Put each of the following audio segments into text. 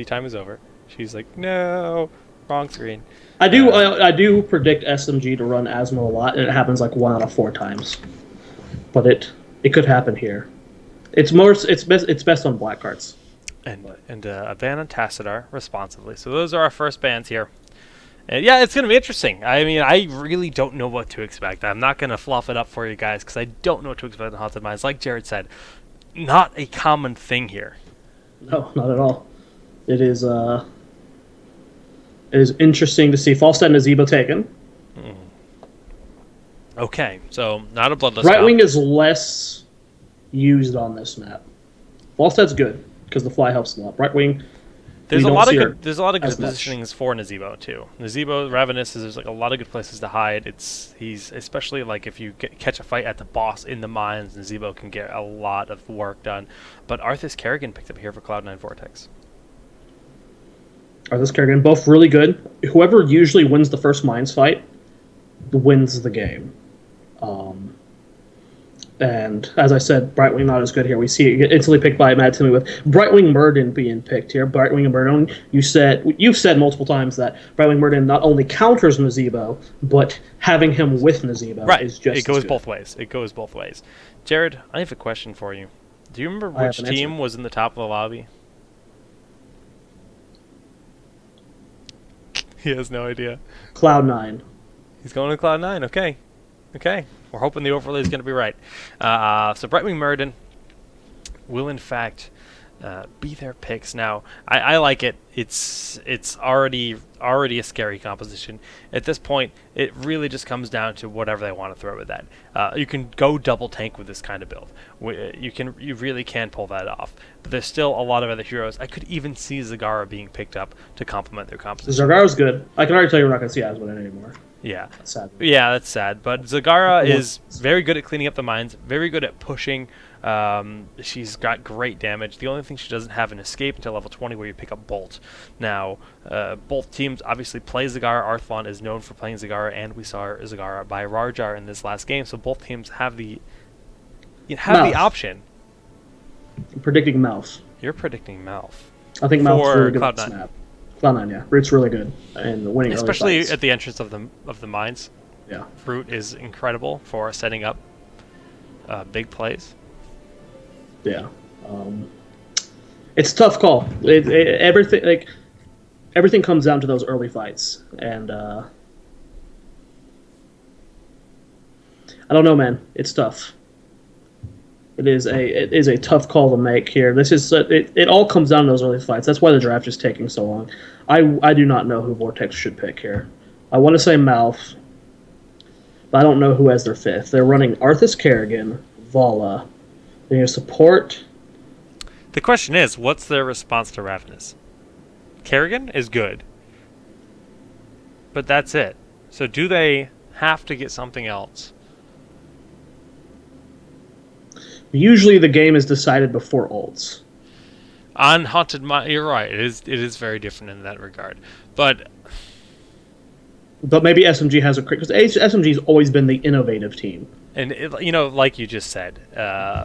time is over. She's like, no, wrong screen. I do predict SMG to run Asmo a lot, and it happens like 1 out of 4 times. But it could happen here. It's best on black cards. But And a ban on Tassadar responsively. So those are our first bans here. And yeah, it's going to be interesting. I mean, I really don't know what to expect. I'm not going to fluff it up for you guys because I don't know what to expect in Haunted Mines. Like Jared said, not a common thing here. no, not at all. It is it is interesting to see Falstad and Azebo taken. Okay, so not a Bloodless Right comp. wing is less used on this map. Falstad's good because the fly helps a lot. Right wing, There's we a don't lot of see her good. There's a lot of good as much. positionings for Nazebo too. Nazebo, Ravenous is there's like a lot of good places to hide. He's especially like if you catch a fight at the boss in the mines, Nazebo can get a lot of work done. But Arthas Kerrigan picked up here for Cloud9 Vortex. Arthas Kerrigan, both really good. Whoever usually wins the first mines fight wins the game. And as I said, Brightwing not as good here. We see it instantly picked by Mad Timmy with Brightwing Murden being picked here. Brightwing and Murden, you've said multiple times that Brightwing Murden not only counters Nazebo, but having him with Nazebo is just It goes as good. both ways. It goes both ways. Jared, I have a question for you. Do you remember I have which an team answer. was in the top of the lobby? He has no idea. Cloud9. He's going to Cloud9. Okay. Okay. We're hoping the overlay is going to be right. So Brightwing Murden will, in fact, be their picks. Now, I like it. It's already a scary composition. At this point, it really just comes down to whatever they want to throw with that. You can go double tank with this kind of build. You really can pull that off. But there's still a lot of other heroes. I could even see Zagara being picked up to complement their composition. Zagaro's good. I can already tell you we're not going to see Asmodee anymore. Yeah. Sadly. Yeah, that's sad. But Zagara is very good at cleaning up the mines, very good at pushing. She's got great damage. The only thing she doesn't have an escape until level 20 where you pick up Bolt. Now, both teams obviously play Zagara. Arthvon is known for playing Zagara, and we saw Zagara by Rarjar in this last game, so both teams have the option. I'm predicting Mouth. You're predicting Mouth. I think Mouth's For really good at Cloud9. Snap. Cloud9, yeah. Root's really good and winning Especially early fights. at the entrance of the mines. Yeah. Root is incredible for setting up big plays. Yeah. It's a tough call. Everything comes down to those early fights, and I don't know, man. It's tough. It is a tough call to make here. This is it all comes down to those early fights. That's why the draft is taking so long. I do not know who Vortex should pick here. I want to say Mouth, but I don't know who has their fifth. They're running Arthas Kerrigan, Vala. They're going to support. The question is, what's their response to Ravenous? Kerrigan is good, but that's it. So do they have to get something else? Usually the game is decided before ults. On Haunted Mine, you're right. It is very different in that regard. But maybe SMG has a because SMG's always been the innovative team. and like you just said,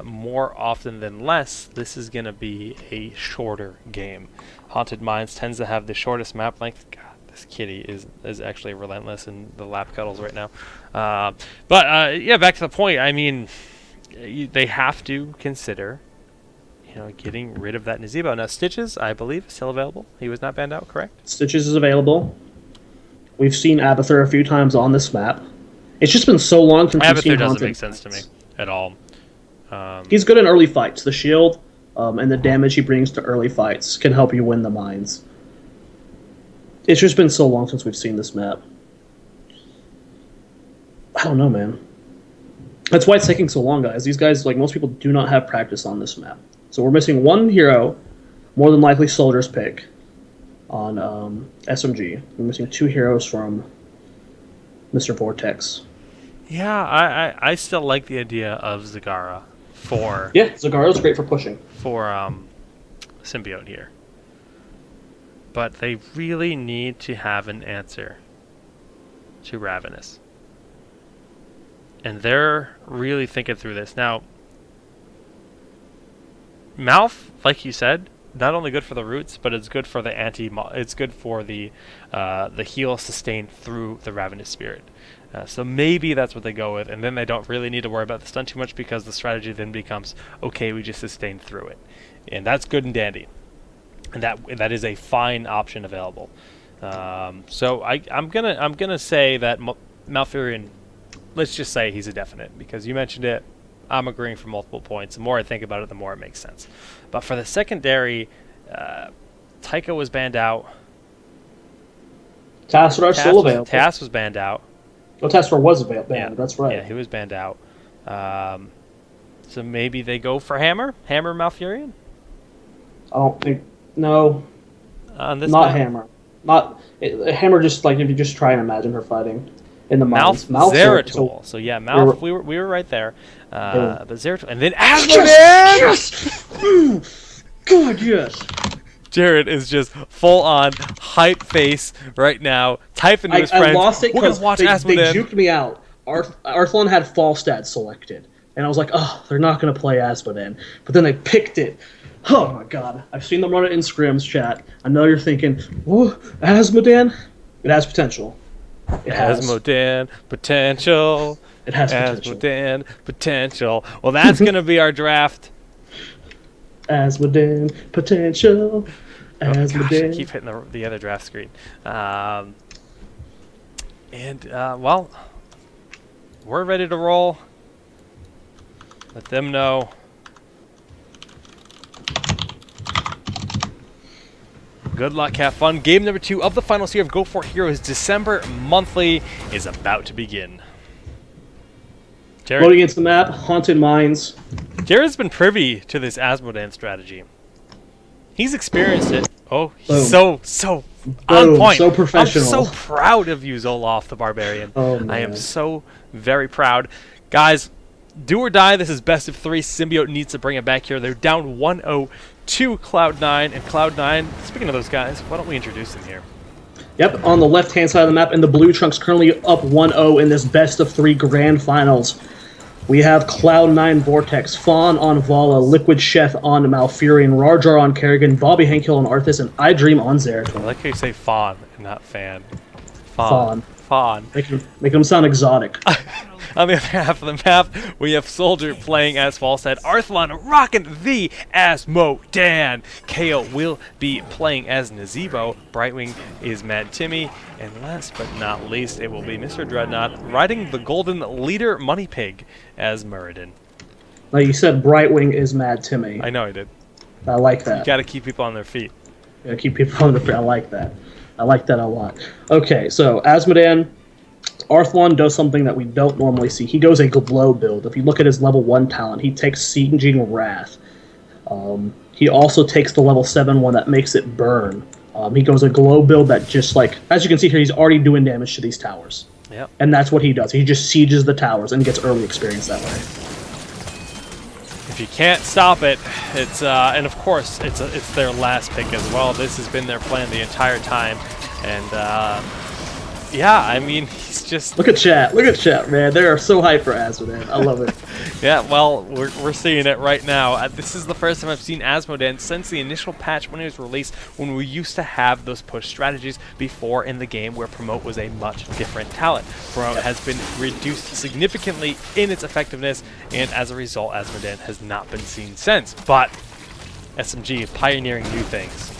more often than less, this is going to be a shorter game. Haunted Mines tends to have the shortest map length. God, this kitty is actually relentless in the lap cuddles right now. But yeah, back to the point. I mean, they have to consider, getting rid of that Nazebo. Now, Stitches, I believe, is still available. He was not banned out, correct? Stitches is available. We've seen Abathur a few times on this map. It's just been so long since we've seen Abathur doesn't Haunted make sense to me at all. He's good in early fights. The shield and the damage he brings to early fights can help you win the mines. It's just been so long since we've seen this map. I don't know, man. That's why it's taking so long, guys. These guys, like most people, do not have practice on this map. So we're missing one hero, more than likely Soldier's pick, on SMG. We're missing 2 heroes from Mr. Vortex. Yeah, I still like the idea of Zagara for Yeah, Zagaro's great for pushing. Symbiote here. But they really need to have an answer to Ravenous. And they're really thinking through this. Now, Mouth, like you said, not only good for the roots, but it's good for the it's good for the heal sustained through the Ravenous Spirit. So maybe that's what they go with, and then they don't really need to worry about the stun too much because the strategy then becomes, okay, we just sustain through it, and that's good and dandy, and that is a fine option available. So I'm gonna say that Malfurion. Let's just say he's a definite because you mentioned it. I'm agreeing for multiple points. The more I think about it, the more it makes sense. But for the secondary, Taika was banned out. Tassar still available. Tass was banned out. Oh, Tassar was banned. Yeah. That's right. Yeah, he was banned out. So maybe they go for Hammer Malfurion? I don't think... No. On this not map? Hammer. Hammer just, like, if you just try and imagine her fighting in the mouth. Zeratul. So yeah, Mouth, we were right there. But Zeratul. And then Asmodan! Yes! God, yes! Jared is just full on hype face right now, typing to his friends. I lost it because they juked me out. Arthlon had Falstad selected, and I was like, oh, they're not going to play Asmodan. But then they picked it. Oh my god. I've seen them run it in scrims chat. I know you're thinking, whoa, Asmodan? It has potential. It has. Asmodan potential. It has potential. Asmodan potential. Well, that's going to be our draft. Asmodan potential. Gosh, I keep hitting the other draft screen. Well, we're ready to roll. Let them know. Good luck, have fun. Game number 2 of the finals here of Go4 Heroes December Monthly is about to begin. Jared, loading into the map, Haunted Mines. Jared's been privy to this Asmodan strategy. He's experienced it. Oh, he's Boom. so Boom. on point. So professional. I'm so proud of you, Zoloff the Barbarian. Oh, man. I am so very proud. Guys, do or die. This is best of 3. Symbiote needs to bring it back here. They're down 1-0 to Cloud9. And Cloud9, speaking of those guys, why don't we introduce them here? Yep, on the left-hand side of the map, and the Blue Trunks currently up 1-0 in this best of 3 grand finals. We have Cloud9 Vortex, Fawn on Vala, Liquid Chef on Malfurion, Rarjar on Kerrigan, Bobby Henkill on Arthas, and I Dream on Zeratul. I like how you say Fawn and not Fan. Fawn. Making them sound exotic. On the other half of the map, we have Soldier playing as Falstad, Arthlon rocking the Asmodan. KO will be playing as Nazebo, Brightwing is Mad Timmy, and last but not least, it will be Mr. Dreadnought riding the Golden Leader Money Pig as Muradin. Now you said Brightwing is Mad Timmy. I know I did. I like that. You gotta keep people on their feet. Yeah, keep people on their feet. I like that. I like that a lot. Okay, so Asmodan, Arthlon does something that we don't normally see. He goes a glow build. If you look at his level 1 talent, he takes Sieging Wrath. He also takes the level 7 one that makes it burn. He goes a glow build that just, like, as you can see here, he's already doing damage to these towers. Yep. And that's what he does. He just sieges the towers and gets early experience that way. If you can't stop it, it's and of course it's their last pick as well. This has been their plan the entire time, and yeah, I mean, he's just... Look at chat, man. They are so hyped for Asmodan. I love it. Yeah, well, we're seeing it right now. This is the first time I've seen Asmodan since the initial patch when it was released, when we used to have those push strategies before in the game where Promote was a much different talent. Promote has been reduced significantly in its effectiveness, and as a result, Asmodan has not been seen since. But SMG pioneering new things.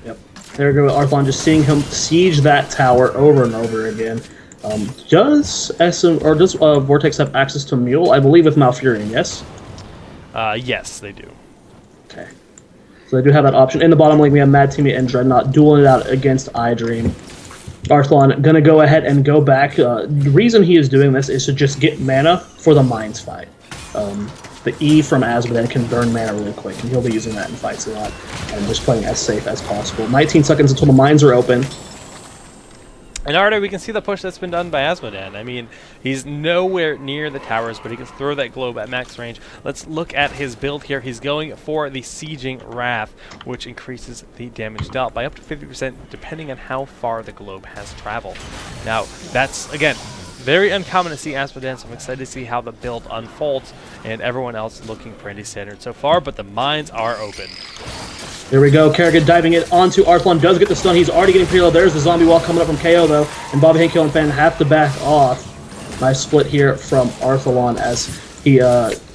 Yep. There we go, Arthlon, just seeing him siege that tower over and over again. Does Vortex have access to Mule? I believe with Malfurion, yes? Yes, they do. Okay. So they do have that option. In the bottom lane, we have Mad Timmy and Dreadnought dueling it out against iDream. Arthlon gonna go ahead and go back. The reason he is doing this is to just get mana for the Mines fight. The E from Asmodan can burn mana really quick, and he'll be using that in fights a lot, and just playing as safe as possible. 19 seconds until the mines are open. And already we can see the push that's been done by Asmodan. I mean, he's nowhere near the towers, but he can throw that globe at max range. Let's look at his build here. He's going for the Sieging Wrath, which increases the damage dealt by up to 50% depending on how far the globe has traveled. Now, that's, again, very uncommon to see Asmodan, so I'm excited to see how the build unfolds, and everyone else looking pretty standard so far, but the mines are open. There we go. Kerrigan diving it onto Arthlon. Does get the stun. He's already getting pretty low. There's the zombie wall coming up from KO, though. And Bobby Hank and Fan have to back off. Nice split here from Arthlon as he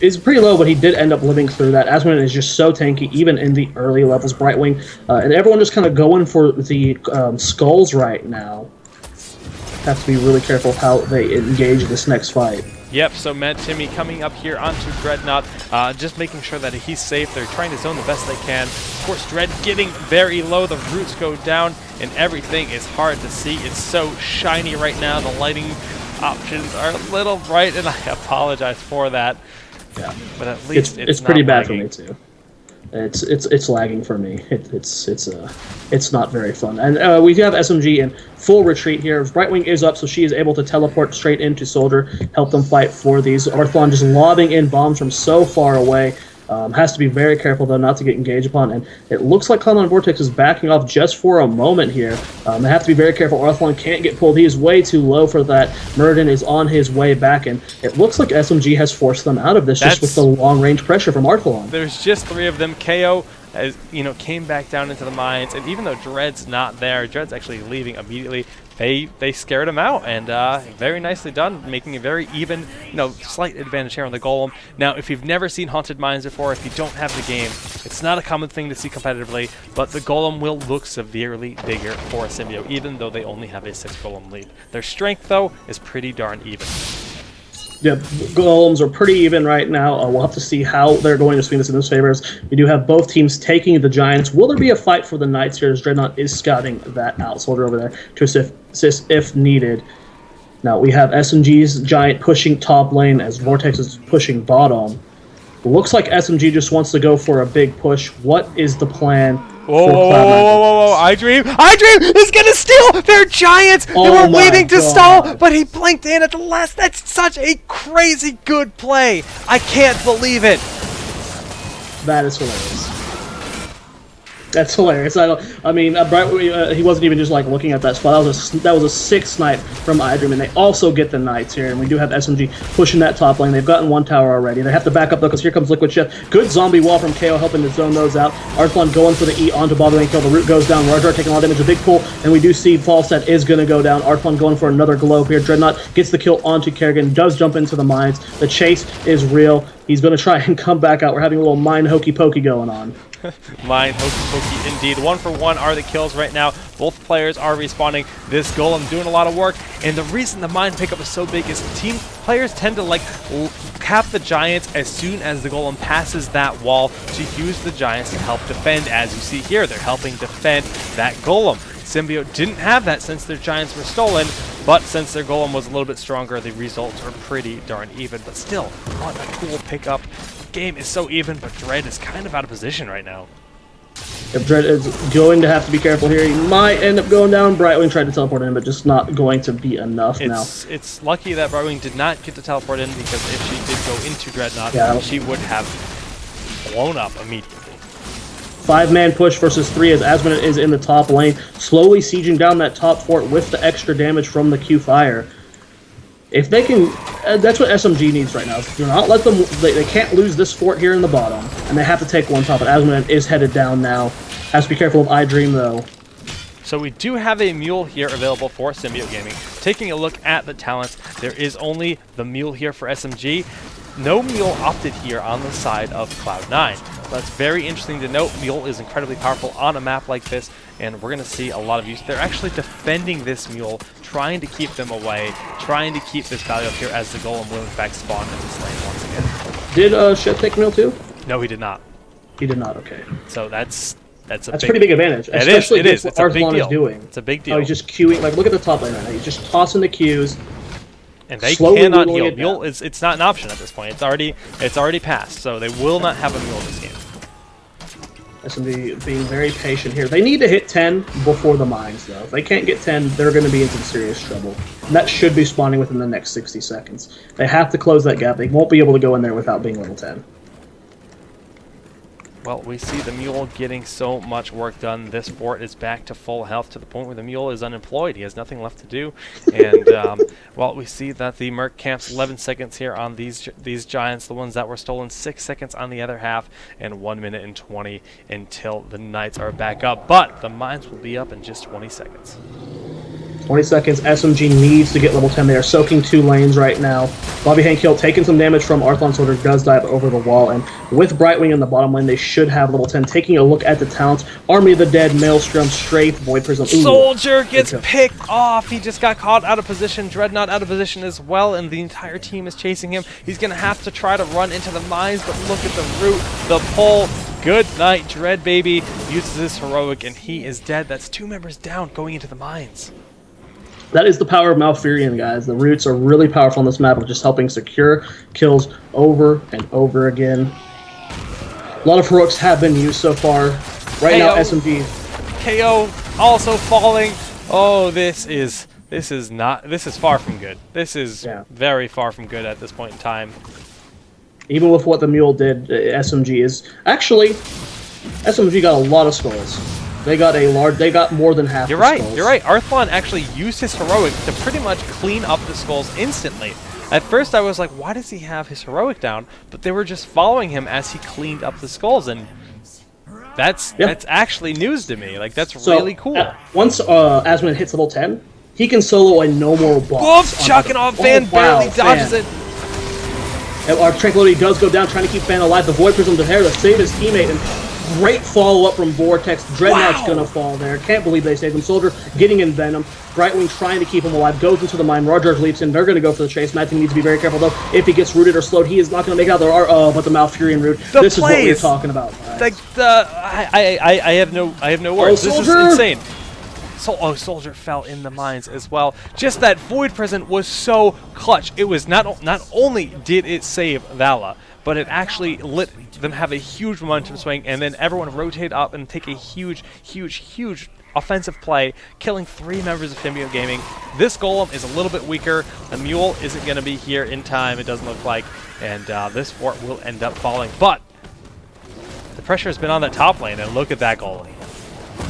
is pretty low, but he did end up living through that. Asmodee is just so tanky, even in the early levels. Brightwing and everyone just kind of going for the skulls right now. Have to be really careful how they engage this next fight. Yep, so Matt Timmy coming up here onto Dreadnought, just making sure that he's safe. They're trying to zone the best they can. Of course, Dread getting very low. The roots go down, and everything is hard to see. It's so shiny right now. The lighting options are a little bright, and I apologize for that. Yeah, but at least it's not pretty bad lagging. for me too. It's lagging for me. It's not very fun. And we have SMG in full retreat here. Brightwing is up, so she is able to teleport straight into Soldier, help them fight for these. Arthlon just lobbing in bombs from so far away. Has to be very careful, though, not to get engaged upon. And it looks like Cloud9 Vortex is backing off just for a moment here. They have to be very careful. Arthlon can't get pulled. He is way too low for that. Murden is on his way back, and it looks like SMG has forced them out of this just with the long-range pressure from Arthlon. There's just 3 of them. KO, as came back down into the mines, and even though Dread's not there, Dread's actually leaving immediately. They scared him out, and very nicely done, making a very even, slight advantage here on the Golem. Now, if you've never seen Haunted Mines before, if you don't have the game, it's not a common thing to see competitively, but the Golem will look severely bigger for a Symbiote, even though they only have a 6 Golem lead. Their strength, though, is pretty darn even. Yeah, Golems are pretty even right now. We'll have to see how they're going to swing this in those favors. We do have both teams taking the Giants. Will there be a fight for the Knights here as Dreadnought is scouting that out? Soldier over there to assist if needed. Now we have SMG's Giant pushing top lane as Vortex is pushing bottom. Looks like SMG just wants to go for a big push. What is the plan? Whoa, iDream is going to steal their Giants! They were waiting to stall, but he blinked in at the last. That's such a crazy good play. I can't believe it. That is hilarious. That's hilarious. He wasn't even just looking at that spot. That was a 6 snipe from iDream, and they also get the Knights here. And we do have SMG pushing that top lane. They've gotten 1 tower already. They have to back up though, because here comes Liquid Chef. Good zombie wall from KO helping to zone those out. Arthlon going for the E onto Bobby Lane kill. The root goes down. Rajar taking a lot of damage. A big pull, and we do see Falset is going to go down. Arthlon going for another globe here. Dreadnought gets the kill onto Kerrigan. Does jump into the mines. The chase is real. He's going to try and come back out. We're having a little mine hokey pokey going on. Mine hokey pokey indeed. 1 for 1 are the kills right now. Both players are respawning. This Golem doing a lot of work, and the reason the mine pickup is so big is players tend to cap the Giants as soon as the Golem passes that wall to use the Giants to help defend. As you see here, they're helping defend that Golem. Symbiote didn't have that since their Giants were stolen, but since their Golem was a little bit stronger, the results are pretty darn even. But still, what a cool pickup. Game is so even, but Dread is kind of out of position right now. If Dread is going to have to be careful here, he might end up going down. Brightwing tried to teleport in, but just not going to be enough now. It's lucky that Brightwing did not get to teleport in, because if she did go into Dreadnought, she would have blown up immediately. 5-man push versus 3 as Asmodee is in the top lane, slowly sieging down that top fort with the extra damage from the Q fire. If they can, that's what SMG needs right now. Do not let them. They can't lose this fort here in the bottom, and they have to take 1 top. But Asmodee is headed down now. Has to be careful of iDream though. So we do have a mule here available for Symbiote Gaming. Taking a look at the talents, there is only the mule here for SMG. No mule opted here on the side of Cloud9. That's very interesting to note. Mule is incredibly powerful on a map like this, and we're going to see a lot of use. They're actually defending this mule, trying to keep them away, trying to keep this value up here as the Golem will in fact spawn in this lane once again. Did Shed take mule too? No, he did not. He did not, okay. So that's a pretty big advantage. It is. What It's a big deal. Is doing. It's a big deal. Oh, he's just queuing. Look at the top lane right now. He's just tossing the queues. And they cannot heal. Mule it's not an option at this point. It's already passed, so they will not have a mule this game. SMD being very patient here. They need to hit 10 before the mines, though. If they can't get 10, they're going to be in some serious trouble. And that should be spawning within the next 60 seconds. They have to close that gap. They won't be able to go in there without being level 10. Well, we see the Mule getting so much work done. This fort is back to full health to the point where the Mule is unemployed. He has nothing left to do. And, well, we see that the Merc camps 11 seconds here on these Giants, the ones that were stolen, 6 seconds on the other half, and 1 minute and 20 until the Knights are back up. But the mines will be up in just 20 seconds. 20 seconds. SMG needs to get level 10. They are soaking 2 lanes right now. Bobby Hankill taking some damage from Arthlon Soldier, does dive over the wall. And with Brightwing in the bottom lane, they should have level 10. Taking a look at the talents. Army of the Dead, Maelstrom, Strafe, Void Prism. Ooh. Soldier gets picked off. He just got caught out of position. Dreadnought out of position as well, and the entire team is chasing him. He's going to have to try to run into the mines, but look at the route, the pull. Good night, Dread Baby uses his heroic, and he is dead. That's 2 members down going into the mines. That is the power of Malfurion, guys. The roots are really powerful on this map of just helping secure kills over and over again. A lot of heroics have been used so far. Right now, SMG. KO also falling. Oh, this is far from good. This is very far from good at this point in time. Even with what the Mule did, SMG is... Actually, SMG got a lot of skulls. They got more than half the skulls. You're right. Arthlon actually used his heroic to pretty much clean up the skulls instantly. At first I was like, why does he have his heroic down? But they were just following him as he cleaned up the skulls, and that's actually news to me. Like, that's really cool. Once Asmund hits level 10, he can solo a no more boss. Woof! Chucking off Fan barely dodges it. Our Tranquility does go down, trying to keep Fan alive. The Void Prism to Hair to save his teammate, and great follow-up from Vortex. Dreadnought's gonna fall there. Can't believe they saved him. Soldier getting in Venom. Brightwing trying to keep him alive. Goes into the mine. Roger leaps in. They're gonna go for the chase. Mad Team needs to be very careful, though. If he gets rooted or slowed, he is not gonna make it out there. But the Malfurion root. This is what we're talking about. Like, I have no words. This is insane. Soldier fell in the mines as well. Just that Void Present was so clutch. It was not only did it save Vala, but it actually let them have a huge momentum swing, and then everyone rotate up and take a huge offensive play, killing 3 members of Symbiote Gaming. This Golem is a little bit weaker. The Mule isn't going to be here in time, it doesn't look like, and this fort will end up falling. But the pressure has been on that top lane, and look at that Golem.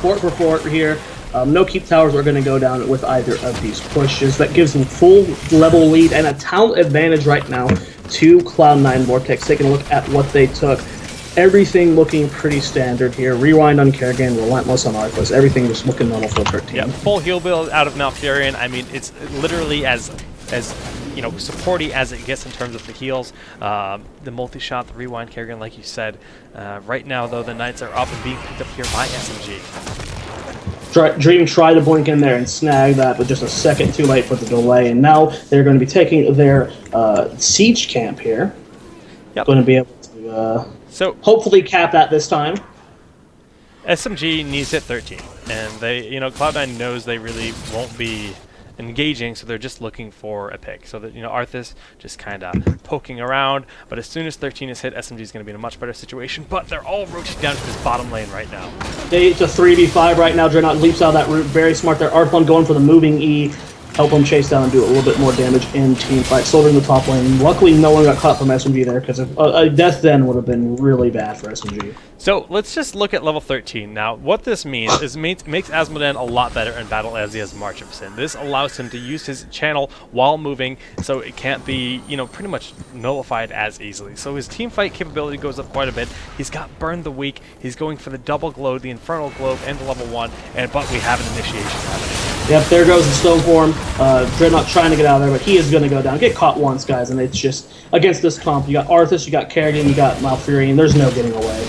Fort for fort here. No keep towers are going to go down with either of these pushes. That gives them full level lead and a talent advantage right now to Cloud9 Vortex. Taking a look at what they took. Everything looking pretty standard here. Rewind on Kerrigan, Relentless on Arthas. Everything just looking normal for 13. Yeah, full heal build out of Malfurion. I mean, it's literally as supporty as it gets in terms of the heals. The multi-shot, the rewind Kerrigan, like you said. Right now, though, the Knights are up and being picked up here by SMG. Dream tried to blink in there and snag that, but just a second too late for the delay. And now they're going to be taking their siege camp here. Yep. Going to be able to hopefully cap that this time. SMG needs to hit 13, and they, Cloud9 knows they really won't be engaging, so they're just looking for a pick. So that, Arthas just kind of poking around, but as soon as 13 is hit, SMG is going to be in a much better situation, but they're all rotating down to this bottom lane right now. It's a 3v5 right now. Dreadnought leaps out of that route. Very smart there. Arthlon going for the moving E. Help him chase down and do a little bit more damage in team fight. Soldier in the top lane. Luckily, no one got caught from SMG there, because a death then would have been really bad for SMG. So let's just look at level 13. Now, what this means is makes Asmodan a lot better in battle as he has March of Sin. This allows him to use his channel while moving, so it can't be, pretty much nullified as easily. So his team fight capability goes up quite a bit. He's got Burn the Weak. He's going for the double glow, the Infernal Globe, and the level 1, but we have an initiation happening. Yep, there goes the Stone Form. Dreadnought trying to get out of there, but he is going to go down. Get caught once, guys, and it's just, against this comp, you got Arthas, you got Kerrigan, you got Malfurion. There's no getting away.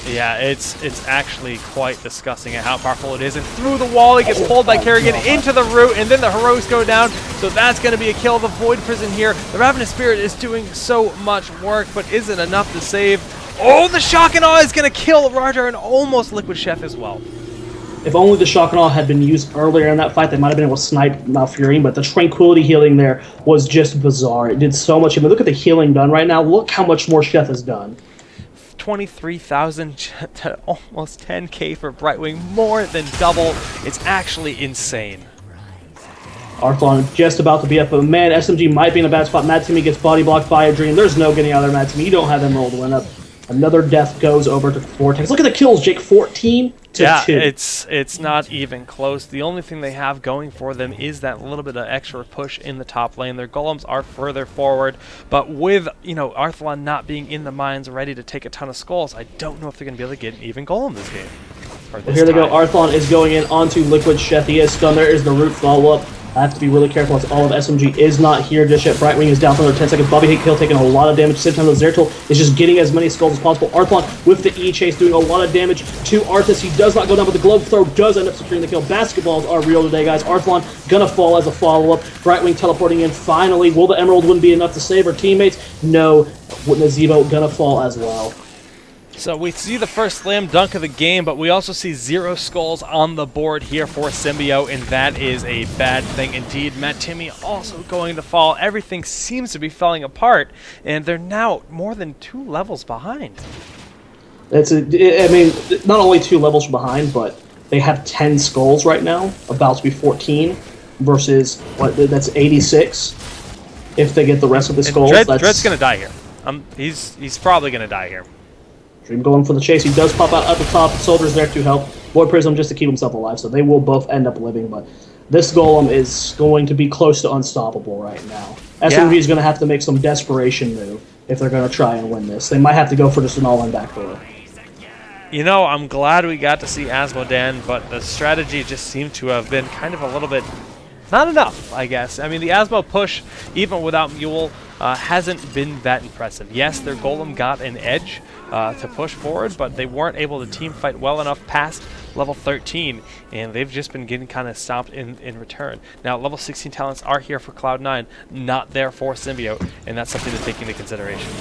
Yeah, it's actually quite disgusting at how powerful it is. And through the wall, he gets pulled by Kerrigan into the root, and then the heroics go down. So that's going to be a kill. The Void Prison here. The Ravenous Spirit is doing so much work, but isn't enough to save. Oh, the Shock and Awe is going to kill Roger and almost Liquid Chef as well. If only the Shock and Awe had been used earlier in that fight, they might have been able to snipe Malfurion, but the Tranquility healing there was just bizarre. It did so much. I mean, look at the healing done right now. Look how much more Chef has done. 23,000 to almost 10k for Brightwing, more than double. It's actually insane. Arthlon just about to be up, but man, SMG might be in a bad spot. Mad Timmy gets body blocked by a Dream. There's no getting out of there, Mad Timmy. You don't have Emerald win up. Another death goes over to Vortex. Look at the kills, Jake. 14 to 2. It's not even close. The only thing they have going for them is that little bit of extra push in the top lane. Their golems are further forward, but with Arthalon not being in the mines ready to take a ton of skulls, I don't know if they're going to be able to get an even golem this game. Here they go. Arthalon is going in onto Liquid Chef. He is stunned. There is the root follow-up. I have to be really careful as all of SMG is not here just yet. Brightwing is down for another 10 seconds. Bobby Hill taking a lot of damage. At the same time, the Zeratul is just getting as many skulls as possible. Arthalon with the E-Chase doing a lot of damage to Arthas. He does not go down, but the Globe Throw does end up securing the kill. Basketballs are real today, guys. Arthalon gonna fall as a follow-up. Brightwing teleporting in finally. Will the Emerald wouldn't be enough to save her teammates? No. Nazebo gonna fall as well. So we see the first slam dunk of the game, but we also see 0 skulls on the board here for Symbiote, and that is a bad thing indeed. Matt Timmy also going to fall. Everything seems to be falling apart, and they're now more than 2 levels behind. I mean, not only 2 levels behind, but they have 10 skulls right now, about to be 14, versus, that's 86, if they get the rest of the skulls. Dread's going to die here. He's probably going to die here. Dream going for the chase. He does pop out at the top. Soldier's there to help. Void Prism just to keep himself alive, so they will both end up living, but this golem is going to be close to unstoppable right now. SMG is going to have to make some desperation move if they're going to try and win this. They might have to go for just an all-in backdoor. I'm glad we got to see Asmodan, but the strategy just seemed to have been kind of a little bit not enough, I guess. I mean, the Asmo push, even without Mule, hasn't been that impressive. Yes, their golem got an edge to push forward, but they weren't able to team fight well enough past level 13, and they've just been getting kind of stopped in return. Now, level 16 talents are here for Cloud9, not there for Symbiote, and that's something to take into consideration.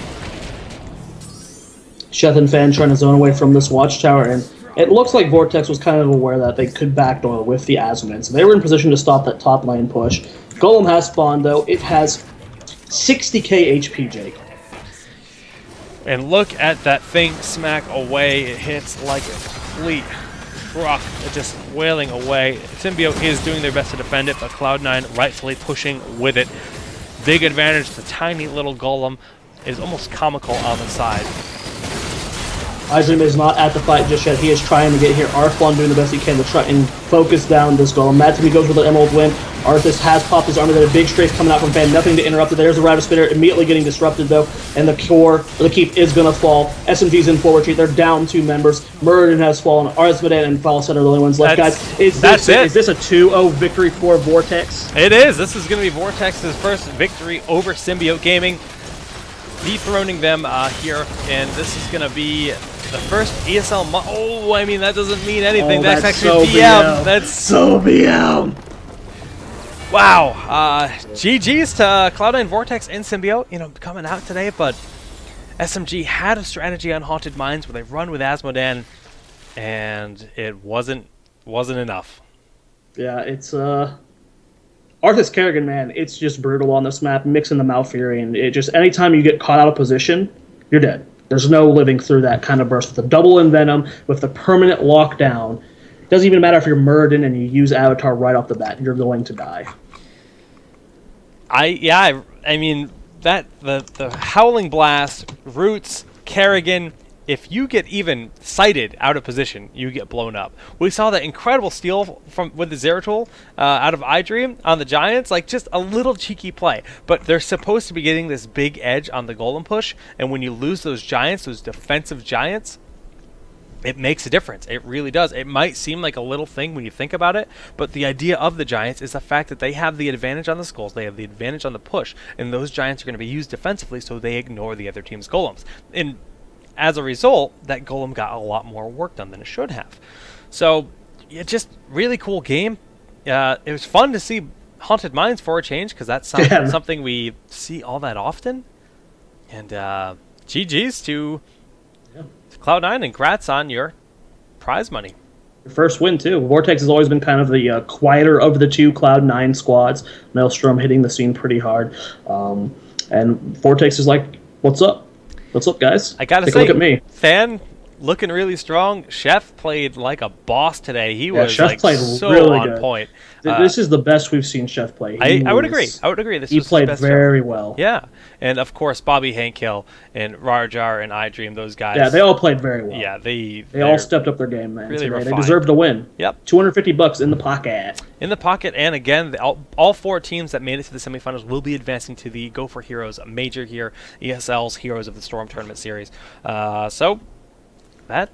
Shethan fan trying to zone away from this watchtower, and it looks like Vortex was kind of aware that they could backdoor with the Asmodan, so they were in position to stop that top lane push. Golem has spawned, though. It has 60k HP, Jake. And look at that thing smack away. It hits like a complete truck, just wailing away. Symbiote is doing their best to defend it, but Cloud9 rightfully pushing with it. Big advantage. The tiny little golem is almost comical on the side. Izrim is not at the fight just yet. He is trying to get here. Arthalon doing the best he can to try and focus down this golem. Matt Timmy goes for the Emerald Win. Arthas has popped his armor. Then a big strafe coming out from Fan. Nothing to interrupt it. There's a Router Spitter immediately getting disrupted, though. And the the keep is going to fall. SMG's in full retreat. They're down 2 members. Muradin has fallen. Asmodan and Falcon are the only ones left, guys. Is this a 2-0 victory for Vortex? It is. This is going to be Vortex's first victory over Symbiote Gaming. Dethroning them here, and this is going to be the first ESL. Oh, I mean, that doesn't mean anything. Oh, that's actually so BM. That's so BM. Wow. GG's to Cloud9, Vortex, and Symbiote, coming out today, but SMG had a strategy on Haunted Mines where they run with Asmodan, and it wasn't enough. Yeah, it's Arthas Kerrigan, man, it's just brutal on this map, mixing the Malfury, and it just, anytime you get caught out of position, you're dead. There's no living through that kind of burst. With the double Envenom, with the permanent lockdown, it doesn't even matter if you're Muradin and you use Avatar right off the bat, you're going to die. I mean, the Howling Blast, Roots, Kerrigan, if you get even sighted out of position, you get blown up. We saw that incredible steal with the Zeratul out of iDream on the Giants, like just a little cheeky play. But they're supposed to be getting this big edge on the Golem push, and when you lose those Giants, those defensive Giants, it makes a difference. It really does. It might seem like a little thing when you think about it, but the idea of the Giants is the fact that they have the advantage on the skulls, they have the advantage on the push, and those Giants are going to be used defensively, so they ignore the other team's Golems. And as a result, that golem got a lot more work done than it should have. So, yeah, just really cool game. It was fun to see Haunted Mines for a change, because that's something we see all that often. And GG's to Cloud9, and congrats on your prize money. Your first win, too. Vortex has always been kind of the quieter of the 2 Cloud9 squads. Maelstrom hitting the scene pretty hard. And Vortex is like, what's up? What's up, guys? I gotta Take say, a look at me. Fan, looking really strong. Chef played like a boss today. He Yeah, was Chef like played so really on good. point. This is the best we've seen Chef play. I would agree. I would agree. This He was his played best very Chef. well. Yeah, and of course Bobby Hankill and Rajar and iDream, those guys. Yeah, they all played very well. Yeah, they all stepped up their game, man. Really today. They refined. deserved to win. Yep. $250 in the pocket. In the pocket, and again, all 4 teams that made it to the semifinals will be advancing to the Go4 Heroes major here, ESL's Heroes of the Storm Tournament Series. So that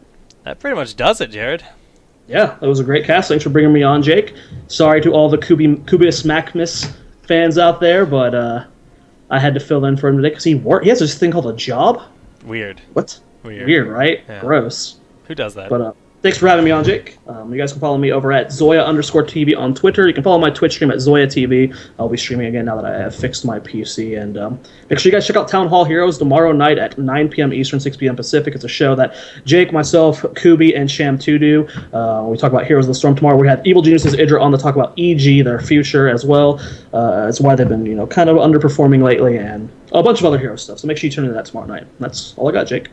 pretty much does it, Jared. Yeah, that was a great cast. Thanks for bringing me on, Jake. Sorry to all the Kubius Maximus fans out there, but I had to fill in for him today because he has this thing called a job. Weird. What? Weird, right? Yeah. Gross. Who does that? But thanks for having me on, Jake. You guys can follow me over at Zoya_TV on Twitter. You can follow my Twitch stream at Zoya TV. I'll be streaming again now that I have fixed my PC. And make sure you guys check out Town Hall Heroes tomorrow night at 9 p.m. Eastern, 6 p.m. Pacific. It's a show that Jake, myself, Kubi, and Sham2 do. We talk about Heroes of the Storm tomorrow. We had Evil Geniuses Idra on to talk about EG, their future as well. It's why they've been kind of underperforming lately, and a bunch of other hero stuff. So make sure you tune into that tomorrow night. That's all I got, Jake.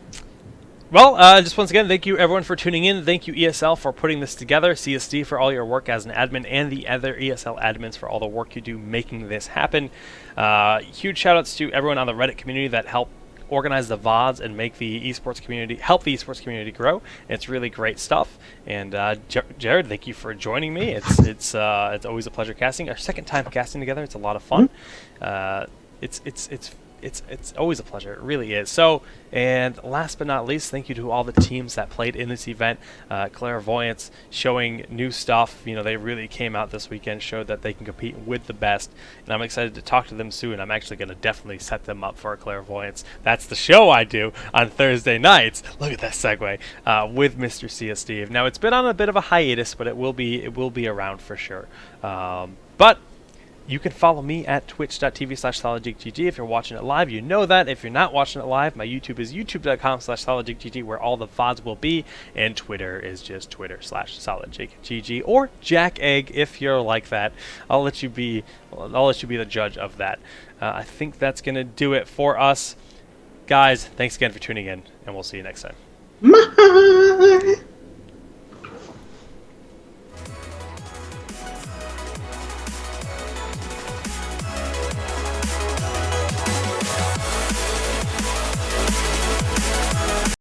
Well, just once again, thank you everyone for tuning in. Thank you ESL for putting this together, CSD for all your work as an admin, and the other ESL admins for all the work you do making this happen. Huge shoutouts to everyone on the Reddit community that helped organize the VODs and make the esports community, help the esports community grow. It's really great stuff. And Jared, thank you for joining me. It's always a pleasure casting. Our second time casting together. It's a lot of fun. It's always a pleasure. It really is. So, and last but not least, thank you to all the teams that played in this event. Clairvoyance showing new stuff. They really came out this weekend, showed that they can compete with the best, and I'm excited to talk to them soon. I'm actually going to definitely set them up for a Clairvoyance. That's the show I do on Thursday nights. Look at that segue with Mr. CSD. Now, it's been on a bit of a hiatus, but it will be around for sure. But you can follow me at twitch.tv/solidgeekgg. If you're watching it live, you know that. If you're not watching it live, my YouTube is youtube.com/solidgeekgg, where all the VODs will be, and Twitter is just twitter/solidgeekgg, or Jack Egg if you're like that. I'll let you be the judge of that. I think that's gonna do it for us, guys. Thanks again for tuning in, and we'll see you next time. Bye.